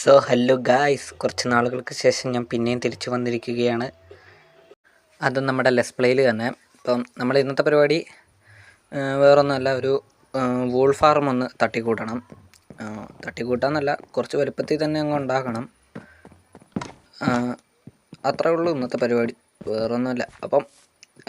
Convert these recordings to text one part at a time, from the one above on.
Hello guys, കുറച്ച് നാളുകൾക്ക് ശേഷം ഞാൻ പിന്നെയും തിരിച്ചു വന്നിരിക്കുകയാണ്. അതും നമ്മുടെ ലെസ് പ്ലേയിൽ തന്നെ. ഇപ്പം നമ്മൾ ഇന്നത്തെ പരിപാടി വേറൊന്നുമല്ല, ഒരു വൂൾ ഫാർം ഒന്ന് തട്ടിക്കൂട്ടണം. തട്ടിക്കൂട്ടാന്നല്ല, കുറച്ച് വലുപ്പത്തിൽ തന്നെ അങ്ങ് ഉണ്ടാക്കണം. അത്രേ ഉള്ളൂ ഇന്നത്തെ പരിപാടി, വേറൊന്നുമല്ല. അപ്പം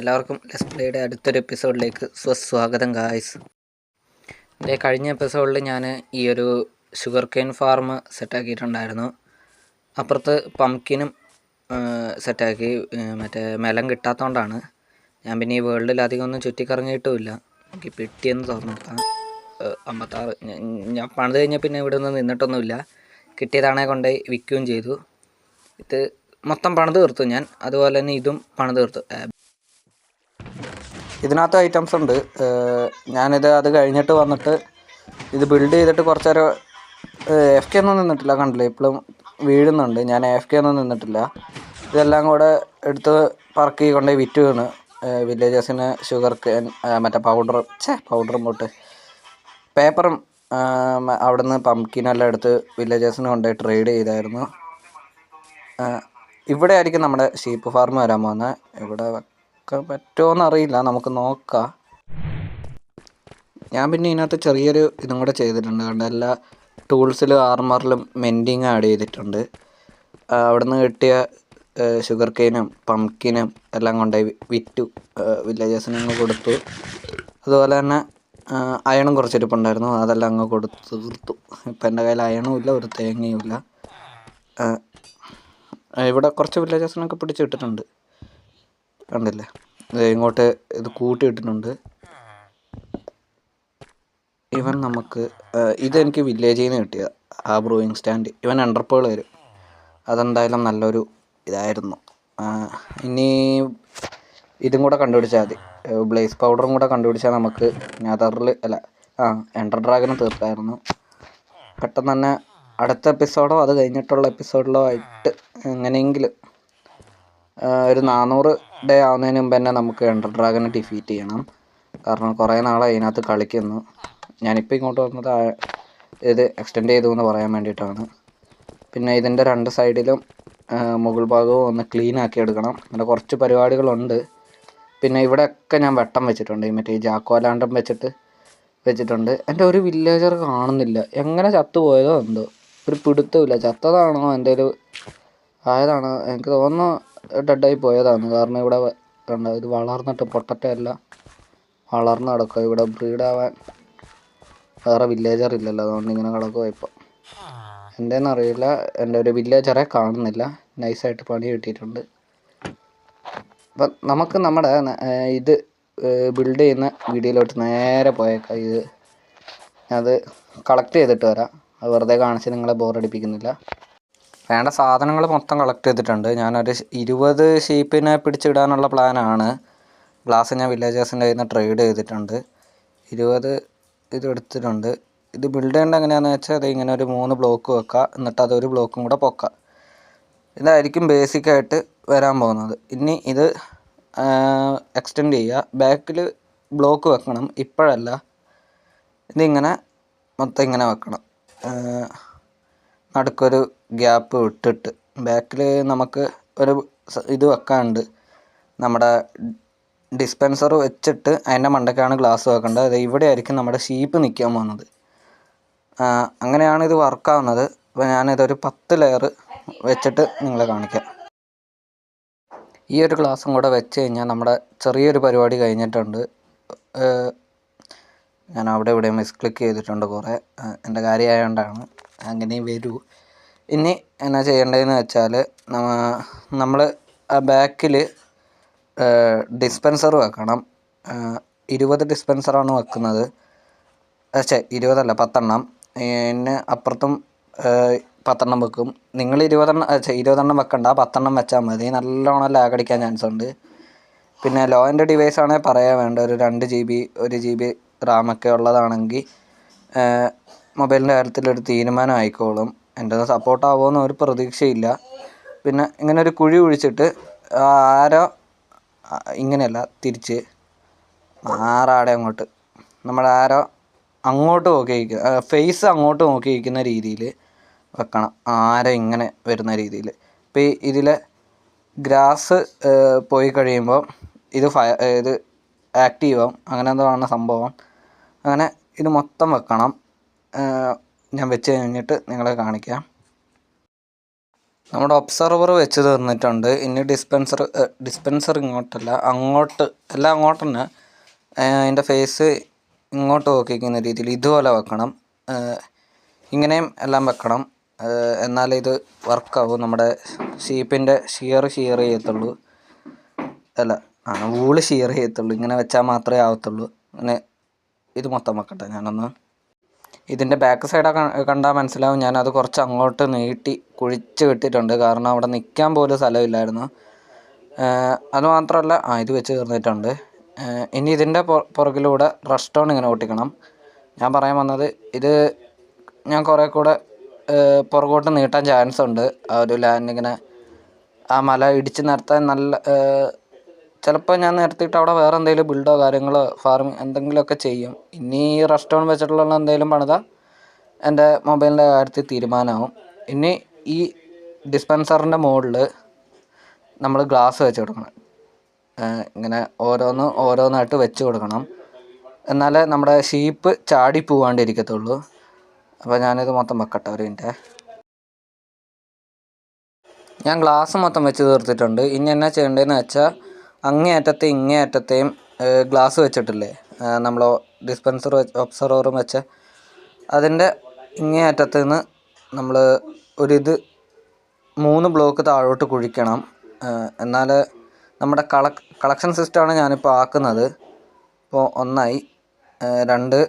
എല്ലാവർക്കും ലെസ് പ്ലേയുടെ അടുത്തൊരു എപ്പിസോഡിലേക്ക് സ്വാഗതം ഗായ്സ്. കഴിഞ്ഞ എപ്പിസോഡിൽ ഞാൻ ഈ ഒരു ഷുഗർ കെയിൻ ഫാർം സെറ്റാക്കിയിട്ടുണ്ടായിരുന്നു. അപ്പുറത്ത് പംകിനും സെറ്റാക്കി. മറ്റേ മെലം കിട്ടാത്തതുകൊണ്ടാണ് ഞാൻ പിന്നെ ഈ വേൾഡിൽ അധികം ഒന്നും ചുറ്റിക്കറങ്ങിയിട്ടുമില്ല. എനിക്ക് പെട്ടിയെന്ന് തുറന്നു നോക്കാം. 56. ഞാൻ പണിത് കഴിഞ്ഞാൽ പിന്നെ ഇവിടെ ഒന്നും നിന്നിട്ടൊന്നുമില്ല. കിട്ടിയതാണെ കൊണ്ടുപോയി വിൽക്കുകയും ചെയ്തു. ഇത് മൊത്തം പണിത് തീർത്തു ഞാൻ. അതുപോലെ തന്നെ ഇതും പണിത് തീർത്തു. ഇതിനകത്ത് ഐറ്റംസ് ഉണ്ട്. അത് കഴിഞ്ഞിട്ട് വന്നിട്ട് ഇത് ബിൽഡ് ചെയ്തിട്ട് കുറച്ച് നേരം എഫ് കെ ഒന്നും നിന്നിട്ടില്ല. കണ്ടില്ലേ, ഇപ്പോഴും വീഴുന്നുണ്ട്. ഞാൻ എഫ് കെ ഒന്നും നിന്നിട്ടില്ല. ഇതെല്ലാം കൂടെ എടുത്ത് പറക്കി കൊണ്ടുപോയി വിറ്റ് വീണ് വില്ലേജേഴ്സിന് ഷുഗർ കെയിൻ മറ്റേ പൗഡറും പോട്ട് പേപ്പറും അവിടെ നിന്ന് പംകിനെല്ലാം എടുത്ത് വില്ലേജേഴ്സിന് കൊണ്ടുപോയി ട്രേഡ് ചെയ്തായിരുന്നു. ഇവിടെ ആയിരിക്കും നമ്മുടെ ഷീപ്പ് ഫാർം വരാൻ പോകുന്നത്. ഇവിടെ വെക്കാൻ പറ്റുമോയെന്നറിയില്ല, നമുക്ക് നോക്കാം. ഞാൻ പിന്നെ ഇതിനകത്ത് ചെറിയൊരു ഇതും കൂടെ ചെയ്തിട്ടുണ്ട്. കണ്ട എല്ലാ ടൂൾസിലും ആർമറിലും മെൻഡിങ് ആഡ് ചെയ്തിട്ടുണ്ട്. അവിടെ നിന്ന് കിട്ടിയ ഷുഗർ കെയിനും പംകിനും എല്ലാം കൊണ്ടുപോയി വിറ്റു, വില്ലേജേഴ്സിന് അങ്ങ് കൊടുത്തു. അതുപോലെ തന്നെ അയണും കുറച്ചിരിപ്പുണ്ടായിരുന്നു, അതെല്ലാം അങ്ങ് കൊടുത്ത് തീർത്തു. ഇപ്പം എൻ്റെ കയ്യിൽ അയണും ഇല്ല, ഒരു തേങ്ങയും ഇല്ല. ഇവിടെ കുറച്ച് വില്ലേജേഴ്സിനൊക്കെ പിടിച്ച് ഇട്ടിട്ടുണ്ട്, കണ്ടില്ലേ. ഇങ്ങോട്ട് ഇത് കൂട്ടിയിട്ടിട്ടുണ്ട്. ഇവൻ നമുക്ക് ഇതെനിക്ക് വില്ലേജിൽ നിന്ന് കിട്ടിയ ആ ബ്രൂയിങ് സ്റ്റാൻഡ്. ഇവൻ എൻഡർപേൾ വരും. അതെന്തായാലും നല്ലൊരു ഇതായിരുന്നു. ഇനി ഇതും കൂടെ കണ്ടുപിടിച്ചാൽ മതി. ബ്ലേസ് പൗഡറും കൂടെ കണ്ടുപിടിച്ചാൽ നമുക്ക് എൻഡർ ഡ്രാഗനും തീർക്കായിരുന്നു. പെട്ടെന്ന് തന്നെ അടുത്ത എപ്പിസോഡോ അത് കഴിഞ്ഞിട്ടുള്ള എപ്പിസോഡിലോ ആയിട്ട് എങ്ങനെയെങ്കിലും ഒരു 400 ഡേ ആവുന്നതിന് മുമ്പ് തന്നെ നമുക്ക് എൻഡർ ഡ്രാഗനെ ഡിഫീറ്റ് ചെയ്യണം. കാരണം കുറേ നാളായി ഇതിനകത്ത് കളിക്കുന്നു. ഞാനിപ്പോൾ ഇങ്ങോട്ട് വന്നത് ഇത് എക്സ്റ്റെൻഡ് ചെയ്തു എന്ന് പറയാൻ വേണ്ടിയിട്ടാണ്. പിന്നെ ഇതിൻ്റെ 2 സൈഡിലും മുകൾ ഭാഗവും ഒന്ന് ക്ലീൻ ആക്കി എടുക്കണം. അങ്ങനെ കുറച്ച് പരിപാടികളുണ്ട്. പിന്നെ ഇവിടെയൊക്കെ ഞാൻ വെട്ടം വെച്ചിട്ടുണ്ട്. മറ്റേ ഈ ജാക്കോലാണ്ടം വെച്ചിട്ടുണ്ട്. എൻ്റെ ഒരു വില്ലേജർ കാണുന്നില്ല. എങ്ങനെ ചത്തുപോയതോ എന്തോ, ഒരു പിടുത്തമില്ല. ചത്തതാണോ എന്തെങ്കിലും ആയതാണോ എനിക്ക് തോന്നുന്നു, ഡെഡായി പോയതാണ്. കാരണം ഇവിടെ ഇത് വളർന്നിട്ട് പൊട്ടറ്റല്ല വളർന്ന് കിടക്കുക. ഇവിടെ ബ്രീഡാവാൻ വേറെ വില്ലേജർ ഇല്ലല്ലോ, അതുകൊണ്ട് ഇങ്ങനെ കിടക്കുക. ഇപ്പം എന്തേന്നറിയില്ല, എൻ്റെ ഒരു വില്ലേജറെ കാണുന്നില്ല. നൈസായിട്ട് പണി കിട്ടിയിട്ടുണ്ട്. അപ്പം നമുക്ക് നമ്മുടെ ഇത് ബിൽഡ് ചെയ്യുന്ന വീഡിയോയിലോട്ട് നേരെ പോയേക്കാം. അത് കളക്ട് ചെയ്തിട്ട് വരാം. അത് വെറുതെ കാണിച്ച് നിങ്ങളെ ബോറടിപ്പിക്കുന്നില്ല. വേണ്ട സാധനങ്ങൾ മൊത്തം കളക്ട് ചെയ്തിട്ടുണ്ട്. ഞാനൊരു 20 ഷീപ്പിനെ പിടിച്ചിടാനുള്ള പ്ലാനാണ്. ഗ്ലാസ് ഞാൻ വില്ലേജേഴ്സിൻ്റെ കയ്യിൽ നിന്ന് ട്രേഡ് ചെയ്തിട്ടുണ്ട്. 20 ഇത് എടുത്തിട്ടുണ്ട്. ഇത് ബിൽഡ് ചെയ്യേണ്ട എങ്ങനെയാണെന്ന് വെച്ചാൽ അത് ഇങ്ങനെ ഒരു 3 ബ്ലോക്ക് വെക്കുക, എന്നിട്ട് അതൊരു ബ്ലോക്കും കൂടെ പൊക്കുക. ഇതായിരിക്കും ബേസിക്കായിട്ട് വരാൻ പോകുന്നത്. ഇനി ഇത് എക്സ്റ്റെൻഡ് ചെയ്യുക. ബാക്കിൽ ബ്ലോക്ക് വെക്കണം, ഇപ്പോഴല്ല. ഇതിങ്ങനെ മൊത്തം ഇങ്ങനെ വെക്കണം. നടുക്കൊരു ഗ്യാപ്പ് ഇട്ടിട്ട് ബാക്കിൽ നമുക്ക് ഒരു ഇത് വെക്കാനുണ്ട്. നമ്മുടെ ഡിസ്പെൻസർ വെച്ചിട്ട് അതിൻ്റെ മണ്ടയ്ക്കാണ് ഗ്ലാസ് വെക്കേണ്ടത്. അത് ഇവിടെ ആയിരിക്കും നമ്മുടെ ഷീപ്പ് നിൽക്കാൻ പോകുന്നത്. അങ്ങനെയാണ് ഇത് വർക്കാവുന്നത്. അപ്പോൾ ഞാനിതൊരു 10 ലെയർ വെച്ചിട്ട് നിങ്ങളെ കാണിക്കാം. ഈ ഒരു ഗ്ലാസും കൂടെ വെച്ച് കഴിഞ്ഞാൽ നമ്മുടെ ചെറിയൊരു പരിപാടി കഴിഞ്ഞിട്ടുണ്ട്. ഞാൻ അവിടെ ഇവിടെ മിസ്ക്ലിക്ക് ചെയ്തിട്ടുണ്ട് കുറേ, എൻ്റെ കാര്യമായതുകൊണ്ടാണ്. അങ്ങനെയും വരൂ. ഇനി എന്നാ ചെയ്യേണ്ടതെന്ന് വെച്ചാൽ നമ്മൾ ആ ബാക്കിൽ ഡിസ്പെൻസർ വെക്കണം. 20 ഡിസ്പെൻസറാണ് വെക്കുന്നത്. 20 അല്ല, 10 എണ്ണം. പിന്നെ അപ്പുറത്തും 10 എണ്ണം വെക്കും. നിങ്ങൾ 20 എണ്ണം വെക്കണ്ട, 10 എണ്ണം വെച്ചാൽ മതി. നല്ലോണം ലാഗ് അടിക്കാൻ ചാൻസ് ഉണ്ട്. പിന്നെ ലോ എൻ്റെ ഡിവൈസ് ആണെങ്കിൽ പറയാൻ വേണ്ട, ഒരു 2 GB 1 GB റാമൊക്കെ ഉള്ളതാണെങ്കിൽ മൊബൈലിൻ്റെ കാര്യത്തിലൊരു തീരുമാനം ആയിക്കോളും. എൻ്റെ സപ്പോർട്ടാവുമെന്ന് ഒരു പ്രതീക്ഷയില്ല. പിന്നെ ഇങ്ങനെ ഒരു കുഴി കുഴിച്ചിട്ട് ആരോ ഇങ്ങനെയല്ല, തിരിച്ച് ആറാടെ അങ്ങോട്ട് നമ്മുടെ ആരോ അങ്ങോട്ട് നോക്കിയിരിക്കുക, ഫേസ് അങ്ങോട്ട് നോക്കിയിരിക്കുന്ന രീതിയിൽ വെക്കണം. ആരം ഇങ്ങനെ വരുന്ന രീതിയിൽ. ഇപ്പോൾ ഇതിലെ ഗ്രാസ് പോയി കഴിയുമ്പോൾ ഇത് ആക്റ്റീവ് ആവും. അങ്ങനെ എന്തോ ആണ് സംഭവം. അങ്ങനെ ഇത് മൊത്തം വെക്കണം. ഞാൻ വെച്ച് കഴിഞ്ഞിട്ട് നിങ്ങളെ കാണിക്കാം. നമ്മുടെ ഒബ്സർവർ വെച്ച് തീർന്നിട്ടുണ്ട്. ഇനി ഡിസ്പെൻസർ ഇങ്ങോട്ടല്ല, അങ്ങോട്ട്, എല്ലാം അങ്ങോട്ട് തന്നെ. അതിൻ്റെ ഫേസ് ഇങ്ങോട്ട് നോക്കിക്കുന്ന രീതിയിൽ ഇതുപോലെ വെക്കണം. ഇങ്ങനെയും എല്ലാം വെക്കണം. എന്നാലേ ഇത് വർക്കാവും. നമ്മുടെ ഷീപ്പിൻ്റെ ഷിയർ ചെയ്യത്തുള്ളൂ. അല്ല, വൂള് ഷിയർ ചെയ്യത്തുള്ളൂ. ഇങ്ങനെ വെച്ചാൽ മാത്രമേ ആവത്തുള്ളൂ. അങ്ങനെ ഇത് മൊത്തം വെക്കട്ടെ ഞാനൊന്ന്. ഇതിൻ്റെ ബാക്ക് സൈഡൊക്കെ കണ്ടാൽ മനസ്സിലാവും. ഞാനത് കുറച്ച് അങ്ങോട്ട് നീട്ടി കുഴിച്ച് വിട്ടിട്ടുണ്ട്. കാരണം അവിടെ നിൽക്കാൻ പോലും സ്ഥലമില്ലായിരുന്നു. അതുമാത്രമല്ല, ഇത് വെച്ച് തീർന്നിട്ടുണ്ട്. ഇനി ഇതിൻ്റെ പുറകിലൂടെ റെസ്റ്റോൺ ഇങ്ങനെ ഒട്ടിക്കണം. ഞാൻ പറയാൻ വന്നത്, ഇത് ഞാൻ കുറേ കൂടെ പുറകോട്ട് നീട്ടാൻ ചാൻസ് ഉണ്ട്. ആ ഒരു ലാൻഡിങ്ങനെ ആ മല ഇടിച്ച് നിരത്താൻ നല്ല ചിലപ്പോൾ ഞാൻ നിരത്തിയിട്ട് അവിടെ വേറെ എന്തെങ്കിലും ബിൽഡോ കാര്യങ്ങളോ ഫാർമിങ് എന്തെങ്കിലുമൊക്കെ ചെയ്യും. ഇനി ഈ റെസ്റ്റോറൻറ്റ് വെച്ചിട്ടുള്ള എന്തെങ്കിലും പണിതാൽ എൻ്റെ മൊബൈലിൻ്റെ കാര്യത്തിൽ തീരുമാനമാവും. ഇനി ഈ ഡിസ്പെൻസറിൻ്റെ മുകളിൽ നമ്മൾ ഗ്ലാസ് വെച്ച് കൊടുക്കണം. ഇങ്ങനെ ഓരോന്നായിട്ട് വെച്ച് കൊടുക്കണം. എന്നാലേ നമ്മുടെ ഷീപ്പ് ചാടി പോവാണ്ടിരിക്കത്തുള്ളൂ. അപ്പോൾ ഞാനിത് മൊത്തം വെക്കട്ടെ ഒരു മിനിറ്റ്. ഞാൻ ഗ്ലാസ് മൊത്തം വെച്ച് തീർത്തിട്ടുണ്ട്. ഇനി എന്നാ ചെയ്യേണ്ടതെന്ന് വെച്ചാൽ, അങ്ങേയറ്റത്തെയും ഇങ്ങേയറ്റത്തെയും ഗ്ലാസ് വെച്ചിട്ടില്ലേ, നമ്മൾ ഡിസ്പെൻസർ ഒബ്സർവറും വെച്ച്, അതിൻ്റെ ഇങ്ങേയറ്റത്ത് നിന്ന് നമ്മൾ 3 ബ്ലോക്ക് താഴോട്ട് കുഴിക്കണം. എന്നാൽ നമ്മുടെ കളക്ഷൻ സിസ്റ്റമാണ് ഞാനിപ്പോൾ ആക്കുന്നത്. ഇപ്പോൾ 1 2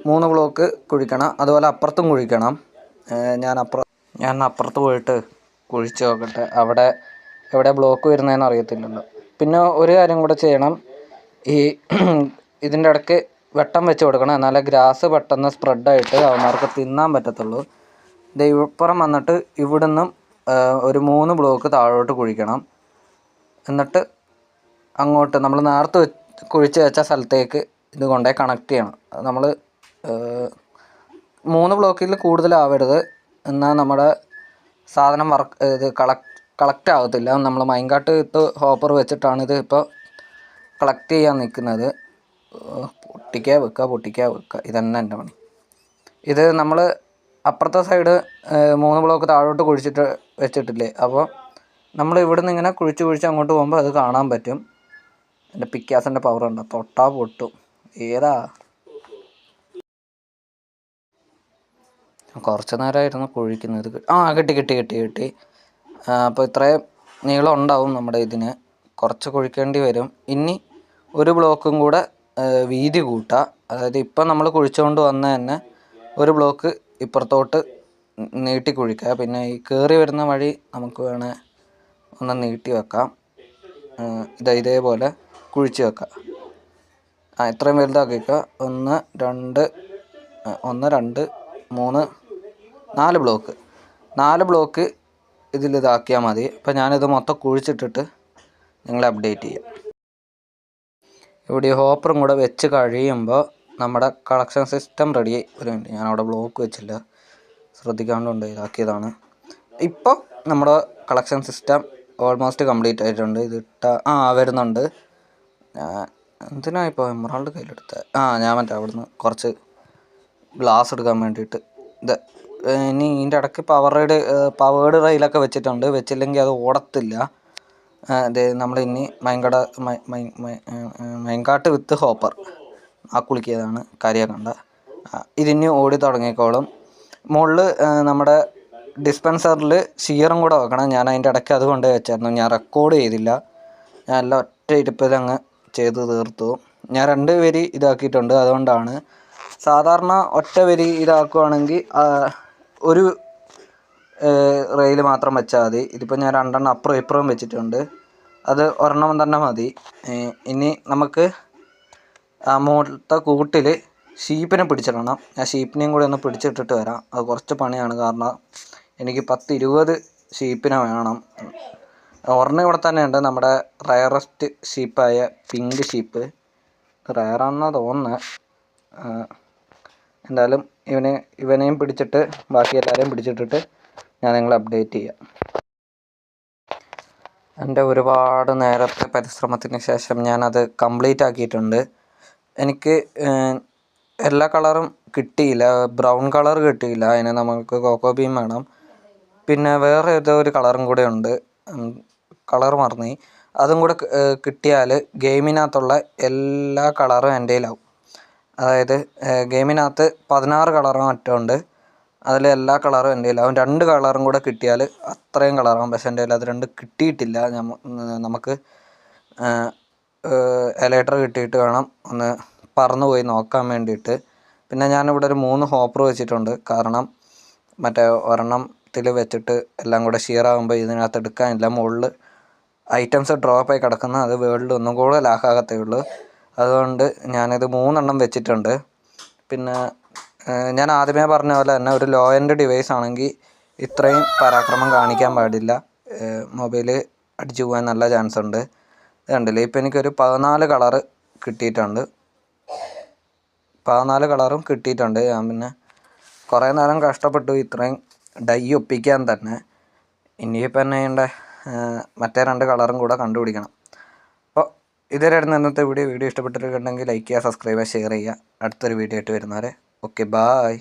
3 ബ്ലോക്ക് കുഴിക്കണം. അതുപോലെ അപ്പുറത്തും കുഴിക്കണം. ഞാൻ അപ്പുറത്ത് പോയിട്ട് കുഴിച്ച് നോക്കട്ടെ. അവിടെ എവിടെ ബ്ലോക്ക് വരുന്നതെന്ന് അറിയത്തില്ലല്ലോ. പിന്നെ ഒരു കാര്യം കൂടെ ചെയ്യണം. ഇതിൻ്റെ ഇടയ്ക്ക് വെട്ടം വെച്ച് കൊടുക്കണം. എന്നാലേ ഗ്രാസ് പെട്ടെന്ന് സ്പ്രെഡായിട്ട് അവന്മാർക്ക് തിന്നാൻ പറ്റത്തുള്ളൂ. ഇപ്പുറം വന്നിട്ട് ഇവിടുന്നും ഒരു 3 ബ്ലോക്ക് താഴോട്ട് കുഴിക്കണം. എന്നിട്ട് അങ്ങോട്ട് നമ്മൾ നേരത്തെ കുഴിച്ച് വെച്ച സ്ഥലത്തേക്ക് ഇത് കൊണ്ടുപോയി കണക്ട് ചെയ്യണം. നമ്മൾ 3 ബ്ലോക്കിൽ കൂടുതലാവരുത്. എന്നാൽ നമ്മുടെ സാധനം കളക്ട് ആകത്തില്ല. നമ്മൾ മൈൻകാട്ട് ഇട്ട് ഹോപ്പർ വെച്ചിട്ടാണ് ഇത് ഇപ്പോൾ കളക്ട് ചെയ്യാൻ നിൽക്കുന്നത്. പൊട്ടിക്കുക വെക്കുക ഇതന്നെ എൻ്റെ പണി. ഇത് നമ്മൾ അപ്പുറത്തെ സൈഡ് 3 ബ്ലോക്ക് താഴോട്ട് കുഴിച്ചിട്ട് വെച്ചിട്ടില്ലേ, അപ്പോൾ നമ്മൾ ഇവിടുന്ന് ഇങ്ങനെ കുഴിച്ച് അങ്ങോട്ട് പോകുമ്പോൾ അത് കാണാൻ പറ്റും. എൻ്റെ പിക്കാസിൻ്റെ പവർ ഉണ്ടോ, തൊട്ടാ പൊട്ടും. ഏതാ കുറച്ച് നേരമായിരുന്നു കുഴിക്കുന്നത്. കിട്ടി. അപ്പോൾ ഇത്രയും നീളം ഉണ്ടാവും നമ്മുടെ ഇതിന്. കുറച്ച് കുഴിക്കേണ്ടി വരും. ഇനി ഒരു ബ്ലോക്കും കൂടെ വീതി കൂട്ടുക. അതായത് ഇപ്പം നമ്മൾ കുഴിച്ചുകൊണ്ട് വന്ന തന്നെ ഒരു ബ്ലോക്ക് ഇപ്പുറത്തോട്ട് നീട്ടി കുഴിക്കുക. പിന്നെ ഈ കയറി വരുന്ന വഴി നമുക്ക് വേണേൽ ഒന്ന് നീട്ടി വെക്കാം. ഇതേപോലെ കുഴിച്ച് വെക്കാം. ഇത്രയും വലുതാക്കി വയ്ക്കുക. 1 2 3 4 ബ്ലോക്ക് ഇതിലിതാക്കിയാൽ മതി. അപ്പോൾ ഞാനിത് മൊത്തം കുഴിച്ചിട്ടിട്ട് നിങ്ങളെ അപ്ഡേറ്റ് ചെയ്യാം. ഇവിടെ ഈ ഹോപ്പറും കൂടെ വെച്ച് കഴിയുമ്പോൾ നമ്മുടെ കളക്ഷൻ സിസ്റ്റം റെഡി. ഒരു മിനിറ്റ്, ഞാനവിടെ ബ്ലോക്ക് വെച്ചില്ല, ശ്രദ്ധിക്കാണ്ടുണ്ട്, ഇതാക്കിയതാണ്. ഇപ്പോൾ നമ്മുടെ കളക്ഷൻ സിസ്റ്റം ഓൾമോസ്റ്റ് കംപ്ലീറ്റ് ആയിട്ടുണ്ട്. വരുന്നുണ്ട്. എന്തിനാണ് ഇപ്പോൾ എമറാൾഡ് കയ്യിലെടുത്തത്? ഞാൻ അവിടുന്ന് കുറച്ച് ഗ്ലാസ് എടുക്കാൻ വേണ്ടിയിട്ട്. ഇനി ഇതിൻ്റെ ഇടയ്ക്ക് പവേർഡ് റെയിലൊക്കെ വെച്ചില്ലെങ്കിൽ അത് ഓടത്തില്ല. നമ്മൾ ഇനി മൈൻകാട്ട് വിത്ത് ഹോപ്പർ കുളിക്കിയതാണ് കാര്യമാക്കണ്ട. ഇതിനി ഓടി തുടങ്ങിക്കോളും. മുകളിൽ നമ്മുടെ ഡിസ്പെൻസറിൽ ഷിയറും കൂടെ വെക്കണം. ഞാൻ അതിൻ്റെ ഇടയ്ക്ക് അത് കൊണ്ടുപോയി വെച്ചായിരുന്നു. ഞാൻ റെക്കോർഡ് ചെയ്തില്ല. ഞാൻ എല്ലാം ഒറ്റ ഇരിപ്പിലങ്ങ് ചെയ്ത് തീർത്തു. ഞാൻ 2 വരി ഇതാക്കിയിട്ടുണ്ട്. അതുകൊണ്ടാണ്. സാധാരണ ഒറ്റ വരി ഇതാക്കുകയാണെങ്കിൽ ഒരു റെയിൽ മാത്രം വെച്ചാൽ മതി. ഇതിപ്പോൾ ഞാൻ 2 എണ്ണം അപ്പുറം ഇപ്പുറവും വെച്ചിട്ടുണ്ട്. അത് ഒരെണ്ണം തന്നെ മതി. ഇനി നമുക്ക് മുകളിലത്തെ കൂട്ടിൽ ഷീപ്പിനെ പിടിച്ചിടണം. ഞാൻ ഷീപ്പിനെയും കൂടി ഒന്ന് പിടിച്ചിട്ടിട്ട് വരാം. അത് കുറച്ച് പണിയാണ്. കാരണം എനിക്ക് 10-20 ഷീപ്പിനെ വേണം. ഒരെണ്ണം ഇവിടെ തന്നെ ഉണ്ട്, നമ്മുടെ റയറസ്റ്റ് ഷീപ്പായ പിങ്ക് ഷീപ്പ്. റയറാണെന്നാണ് തോന്നുന്നത്. എന്തായാലും ഇവനെയും പിടിച്ചിട്ട് ബാക്കി എല്ലാവരെയും പിടിച്ചിട്ടിട്ട് ഞാൻ നിങ്ങളെ അപ്ഡേറ്റ് ചെയ്യാം. എൻ്റെ ഒരുപാട് നേരത്തെ പരിശ്രമത്തിന് ശേഷം ഞാനത് കംപ്ലീറ്റ് ആക്കിയിട്ടുണ്ട്. എനിക്ക് എല്ലാ കളറും കിട്ടിയില്ല, ബ്രൗൺ കളർ കിട്ടിയില്ല. അതിന് നമുക്ക് കോക്കോ ബീം വേണം. പിന്നെ വേറെ ഏതോ ഒരു കളറും കൂടെ ഉണ്ട്, കളർ മറന്നു. അതും കൂടെ കിട്ടിയാൽ ഗെയിമിനകത്തുള്ള എല്ലാ കളറും എൻ്റെ കയ്യിലാവും. അതായത് ഗെയിമിനകത്ത് 16 കളറോ മറ്റോ ഉണ്ട്, അതിൽ എല്ലാ കളറും എൻ്റെ കയ്യിലാവും. 2 കളറും കൂടെ കിട്ടിയാൽ അത്രയും കളറാവും. പക്ഷേ എൻ്റെ കയ്യിൽ അത് 2 കിട്ടിയിട്ടില്ല. നമുക്ക് എലേറ്റർ കിട്ടിയിട്ട് വേണം ഒന്ന് പറന്നു പോയി നോക്കാൻ വേണ്ടിയിട്ട്. പിന്നെ ഞാനിവിടെ ഒരു 3 ഹോപ്പർ വെച്ചിട്ടുണ്ട്. കാരണം മറ്റേ ഒരെണ്ണത്തിൽ വെച്ചിട്ട് എല്ലാം കൂടെ ഷിയറാകുമ്പോൾ ഇതിനകത്ത് എടുക്കാനില്ല. മുകളിൽ ഐറ്റംസ് ഡ്രോപ്പായി കിടക്കുന്ന അത് വേൾഡിൽ ഒന്നും കൂടെ ലാഹാകത്തേ ഉള്ളൂ. അതുകൊണ്ട് ഞാനിത് 3 എണ്ണം വെച്ചിട്ടുണ്ട്. പിന്നെ ഞാൻ ആദ്യമേ പറഞ്ഞ പോലെ തന്നെ ഒരു ലോ എൻഡ് ഡിവൈസ് ആണെങ്കിൽ ഇത്രയും പരാക്രമം കാണിക്കാൻ പാടില്ല. മൊബൈൽ അടിച്ചു പോകാൻ നല്ല ചാൻസ് ഉണ്ട്. ഇത് കണ്ടില്ലേ, ഇപ്പം എനിക്കൊരു 14 കളറ് കിട്ടിയിട്ടുണ്ട്. 14 കളറും കിട്ടിയിട്ടുണ്ട്. ഞാൻ പിന്നെ കുറേ നേരം കഷ്ടപ്പെട്ടു ഇത്രയും ഡൈ ഒപ്പിക്കാൻ തന്നെ. ഇനിയിപ്പോൾ എന്നെ ചെയ്യേണ്ട മറ്റേ 2 കളറും കൂടെ കണ്ടുപിടിക്കണം. അപ്പോൾ ഇതുവരെയായിരുന്നു ഇന്നത്തെ വീഡിയോ ഇഷ്ടപ്പെട്ടിട്ടുണ്ടെങ്കിൽ ലൈക്ക് ചെയ്യുക, സബ്സ്ക്രൈബ് ചെയ്യുക, ഷെയർ ചെയ്യുക. അടുത്തൊരു വീഡിയോ ആയിട്ട് വരുന്നവരെ ഓക്കെ, ബായ്.